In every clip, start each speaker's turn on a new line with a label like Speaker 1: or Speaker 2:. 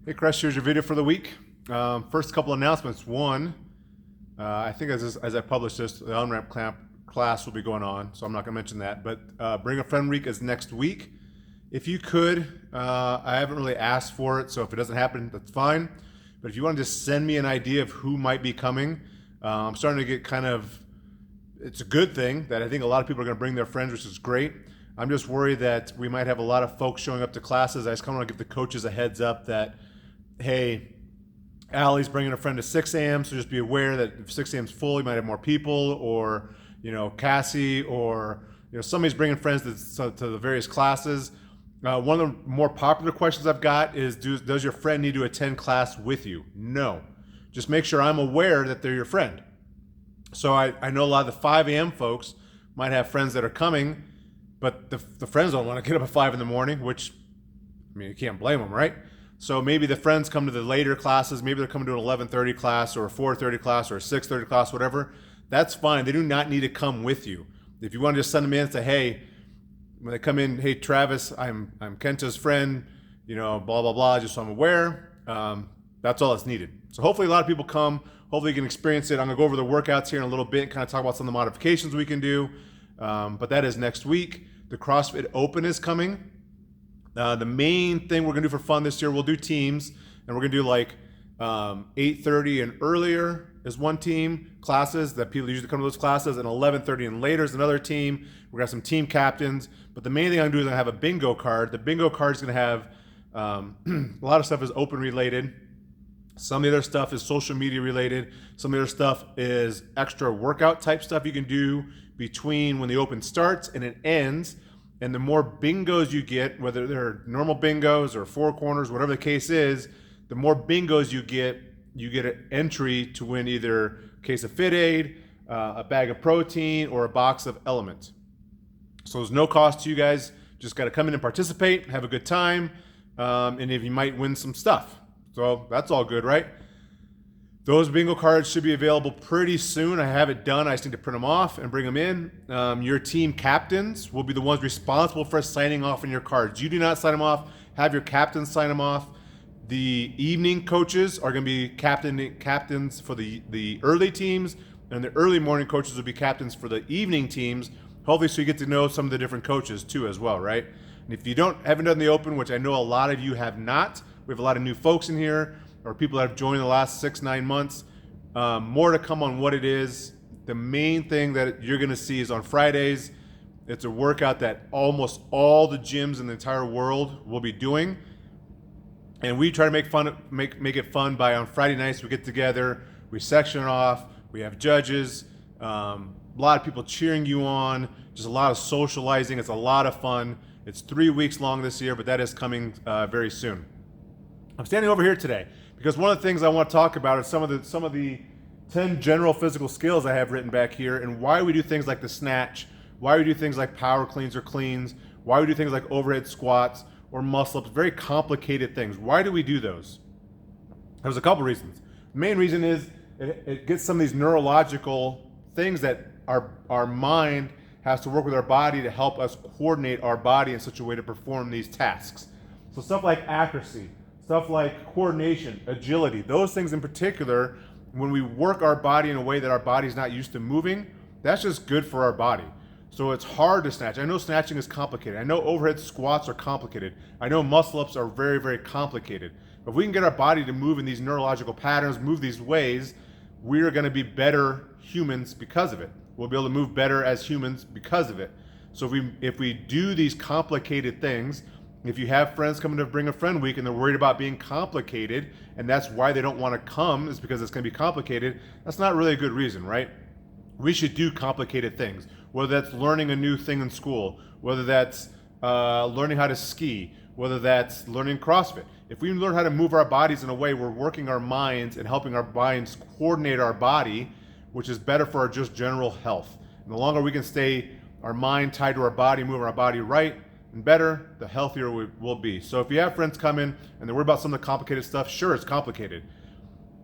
Speaker 1: Hey, Chris, here's your video for the week. First couple announcements. One, I think as I publish this, the on-ramp clamp class will be going on, so I'm not going to mention that. But Bring a Friend Week is next week. If you could, I haven't really asked for it, so if it doesn't happen, that's fine. But if you want to just send me an idea of who might be coming, I'm starting to get it's a good thing that I think a lot of people are going to bring their friends, which is great. I'm just worried that we might have a lot of folks showing up to classes. I just kind of want to give the coaches a heads up that, hey, Allie's bringing a friend to 6 a.m., so just be aware that if 6 a.m. is full, you might have more people, or Cassie, or somebody's bringing friends to the various classes. One of the more popular questions I've got is, does your friend need to attend class with you? No. Just make sure I'm aware that they're your friend. So I know a lot of the 5 a.m. folks might have friends that are coming, but the friends don't want to get up at 5 in the morning, which, I mean, you can't blame them, right? So maybe the friends come to the later classes. Maybe they're coming to an 11:30 class or a 4:30 class or a 6:30 class, whatever. That's fine. They do not need to come with you. If you want to just send them in and say, hey, when they come in, hey, Travis, I'm Kenta's friend, blah, blah, blah, just so I'm aware. That's all that's needed. So hopefully a lot of people come. Hopefully you can experience it. I'm going to go over the workouts here in a little bit and kind of talk about some of the modifications we can do. But that is next week. The CrossFit Open is coming. The main thing we're going to do for fun this year, we'll do teams, and we're going to do like 8:30 and earlier is one team, classes that people usually come to those classes, and 11:30 and later is another team. We're going to have some team captains, but the main thing I'm going to do is I'm going to have a bingo card. The bingo card is going to have a lot of stuff is open related. Some of the other stuff is social media related. Some of the other stuff is extra workout type stuff you can do between when the open starts and it ends. And the more bingos you get, whether they're normal bingos or four corners, whatever the case is, the more bingos you get an entry to win either a case of Fit Aid, a bag of protein, or a box of Element. So there's no cost to you guys. Just got to come in and participate, have a good time, and if you might win some stuff. So that's all good, right? Those bingo cards should be available pretty soon. I have it done. I just need to print them off and bring them in. Your team captains will be the ones responsible for signing off on your cards. You do not sign them off. Have your captains sign them off. The evening coaches are going to be captains for the early teams, and the early morning coaches will be captains for the evening teams. Hopefully, so you get to know some of the different coaches too as well, right? And if you haven't done the open, which I know a lot of you have not, we have a lot of new folks in here, or people that have joined the last 6-9 months. More to come on what it is. The main thing that you're going to see is on Fridays, it's a workout that almost all the gyms in the entire world will be doing. And we try to make it fun by on Friday nights we get together, we section it off, we have judges, a lot of people cheering you on, just a lot of socializing. It's a lot of fun. It's 3 weeks long this year, but that is coming very soon. I'm standing over here today because one of the things I want to talk about is some of the 10 general physical skills I have written back here, and why we do things like the snatch, why we do things like power cleans or cleans, why we do things like overhead squats or muscle ups, very complicated things. Why do we do those? There's a couple reasons. The main reason is it gets some of these neurological things that our mind has to work with our body to help us coordinate our body in such a way to perform these tasks. So stuff like accuracy, stuff like coordination, agility, those things in particular, when we work our body in a way that our body's not used to moving, that's just good for our body. So it's hard to snatch. I know snatching is complicated. I know overhead squats are complicated. I know muscle ups are very, very complicated. But if we can get our body to move in these neurological patterns, move these ways, we're going to be better humans because of it. We'll be able to move better as humans because of it. So if we do these complicated things, if you have friends coming to Bring a Friend Week and they're worried about being complicated, and that's why they don't want to come, is because it's going to be complicated, that's not really a good reason, right? We should do complicated things, whether that's learning a new thing in school, whether that's learning how to ski, whether that's learning CrossFit. If we learn how to move our bodies in a way, we're working our minds and helping our minds coordinate our body, which is better for our just general health. And the longer we can stay our mind tied to our body, moving our body right and better, the healthier we will be. So if you have friends come in and they're worried about some of the complicated stuff, sure, it's complicated.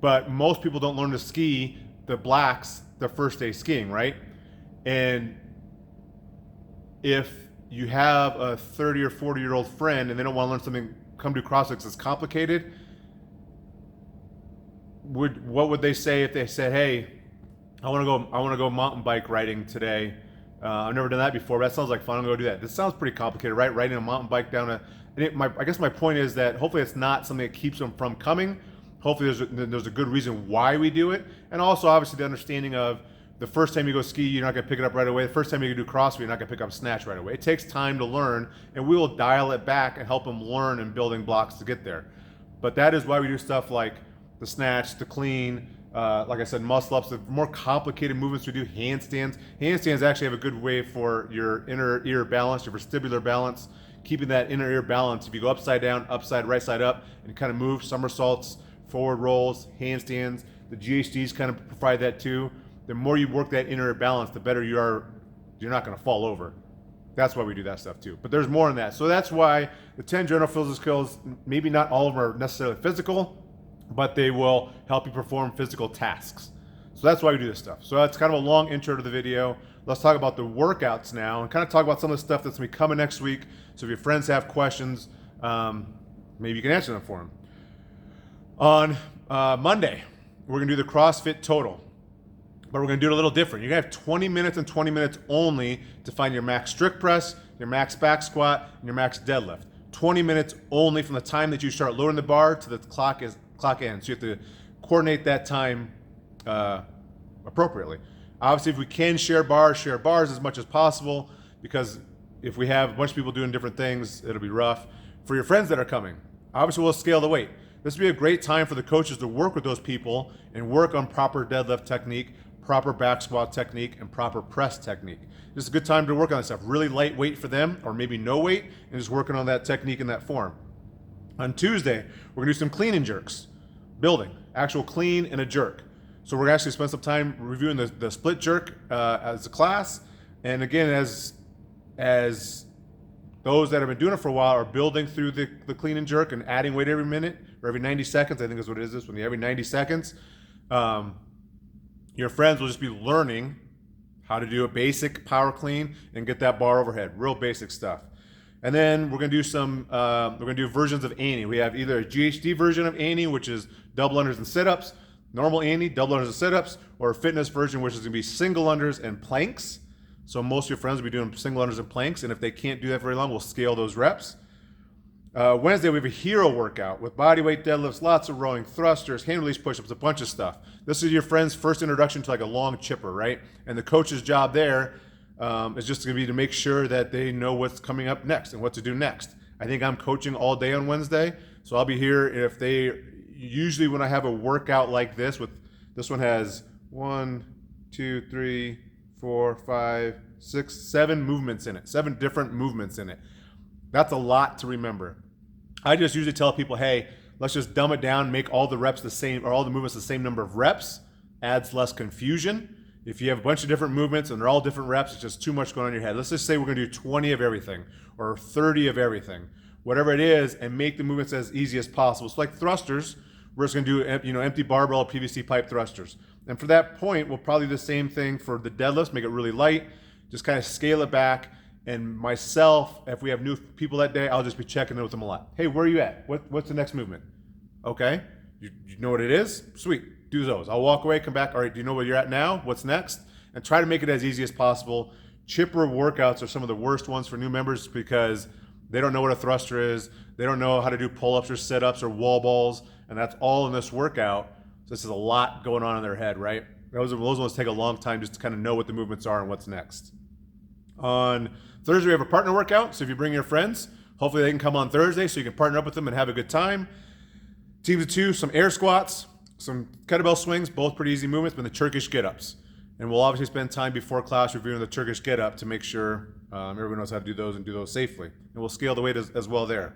Speaker 1: But most people don't learn to ski, the blacks, their first day skiing, right? And if you have a 30 or 40-year-old friend and they don't want to learn something, come to CrossFit because it's complicated, what would they say if they said, "Hey, I want to go mountain bike riding today. I've never done that before, but that sounds like fun. I'm going to go do that." This sounds pretty complicated, right? Riding a mountain bike down a. I guess my point is that hopefully it's not something that keeps them from coming. Hopefully there's a good reason why we do it, and also obviously the understanding of the first time you go ski, you're not going to pick it up right away. The first time you do CrossFit, you're not going to pick up snatch right away. It takes time to learn, and we will dial it back and help them learn and building blocks to get there. But that is why we do stuff like the snatch, the clean, like I said, muscle ups, the more complicated movements we do, handstands. Handstands actually have a good way for your inner ear balance, your vestibular balance, keeping that inner ear balance. If you go upside down, upside, right side up, and kind of move, somersaults, forward rolls, handstands, the GHDs kind of provide that too. The more you work that inner ear balance, the better you are. You're not going to fall over. That's why we do that stuff too. But there's more in that. So that's why the 10 general physical skills, maybe not all of them are necessarily physical, but they will help you perform physical tasks. So that's why we do this stuff. So that's kind of a long intro to the video. Let's talk about the workouts now and kind of talk about some of the stuff that's going to be coming next week. So if your friends have questions, maybe you can answer them for them. On Monday, we're going to do the CrossFit Total. But we're going to do it a little different. You're going to have 20 minutes and 20 minutes only to find your max strict press, your max back squat, and your max deadlift. 20 minutes only from the time that you start loading the bar to the clock ends. So you have to coordinate that time appropriately. Obviously, if we can share bars as much as possible, because if we have a bunch of people doing different things, it'll be rough. For your friends that are coming, obviously we'll scale the weight. This would be a great time for the coaches to work with those people and work on proper deadlift technique, proper back squat technique, and proper press technique. This is a good time to work on this stuff. Really lightweight for them, or maybe no weight, and just working on that technique in that form. On Tuesday, we're gonna do some clean and jerks. Building, actual clean and a jerk. So we're gonna actually spend some time reviewing the split jerk as a class. And again, as those that have been doing it for a while are building through the clean and jerk and adding weight every minute, or every 90 seconds, I think is what it is this one, every 90 seconds. Your friends will just be learning how to do a basic power clean and get that bar overhead, real basic stuff. And then we're gonna do versions of Annie. We have either a GHD version of Annie, which is double unders and sit-ups, normal Annie, double unders and sit-ups, or a fitness version, which is gonna be single unders and planks. So most of your friends will be doing single unders and planks, and if they can't do that very long, we'll scale those reps. Wednesday, we have a hero workout with bodyweight deadlifts, lots of rowing, thrusters, hand release push-ups, a bunch of stuff. This is your friend's first introduction to like a long chipper, right? And the coach's job there is just going to be to make sure that they know what's coming up next and what to do next. I think I'm coaching all day on Wednesday, so I'll be here if they, usually when I have a workout like this, this one has 1, 2, 3, 4, 5, 6, 7 movements in it, 7 different movements in it. That's a lot to remember. I just usually tell people, hey, let's just dumb it down, make all the reps the same, or all the movements the same number of reps, adds less confusion. If you have a bunch of different movements and they're all different reps, it's just too much going on in your head. Let's just say we're gonna do 20 of everything, or 30 of everything, whatever it is, and make the movements as easy as possible. So like thrusters, we're just gonna do empty barbell PVC pipe thrusters. And for that point, we'll probably do the same thing for the deadlifts, make it really light, just kind of scale it back. And myself, if we have new people that day, I'll just be checking in with them a lot. Hey, where are you at? What's the next movement? Okay, you know what it is? Sweet, do those. I'll walk away, come back. All right, do you know where you're at now? What's next? And try to make it as easy as possible. Chipper workouts are some of the worst ones for new members because they don't know what a thruster is. They don't know how to do pull-ups or sit-ups or wall balls, and that's all in this workout. So this is a lot going on in their head, right? Those ones take a long time just to kind of know what the movements are and what's next. On Thursday, we have a partner workout. So if you bring your friends, hopefully they can come on Thursday so you can partner up with them and have a good time. Teams of 2, some air squats, some kettlebell swings, both pretty easy movements, but the Turkish get-ups. And we'll obviously spend time before class reviewing the Turkish get-up to make sure everyone knows how to do those and do those safely. And we'll scale the weight as well there.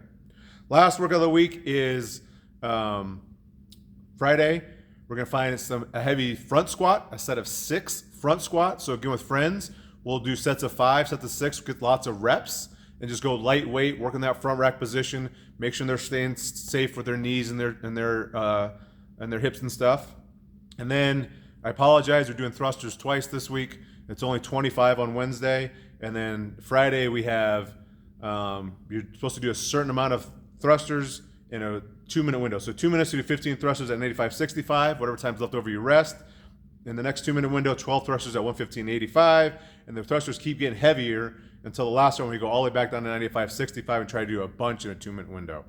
Speaker 1: Last workout of the week is Friday. We're gonna find a heavy front squat, a set of 6 front squats. So again, with friends, we'll do sets of 5, sets of 6, get lots of reps, and just go lightweight, work in that front rack position, make sure they're staying safe with their knees and their hips and stuff. And then I apologize, we're doing thrusters twice this week. It's only 25 on Wednesday, and then Friday we have you're supposed to do a certain amount of thrusters in a 2-minute window. So 2 minutes to do 15 thrusters at 85-65, whatever time's left over you rest. In the next 2-minute window, 12 thrusters at 115-85, and the thrusters keep getting heavier until the last one we go all the way back down to 95-65 and try to do a bunch in a 2-minute window.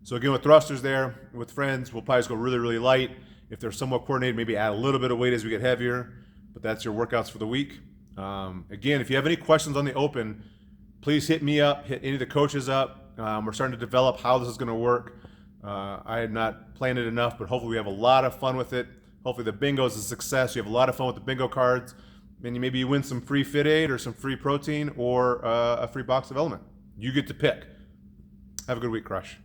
Speaker 1: So again, with thrusters there, with friends, we'll probably just go really, really light. If they're somewhat coordinated, maybe add a little bit of weight as we get heavier, but that's your workouts for the week. Again, if you have any questions on the open, please hit me up, hit any of the coaches up. We're starting to develop how this is going to work. I had not planned it enough, but hopefully we have a lot of fun with it. Hopefully the bingo is a success. You have a lot of fun with the bingo cards, and maybe you win some free Fit Aid or some free protein or a free box of Element. You get to pick. Have a good week, Crush.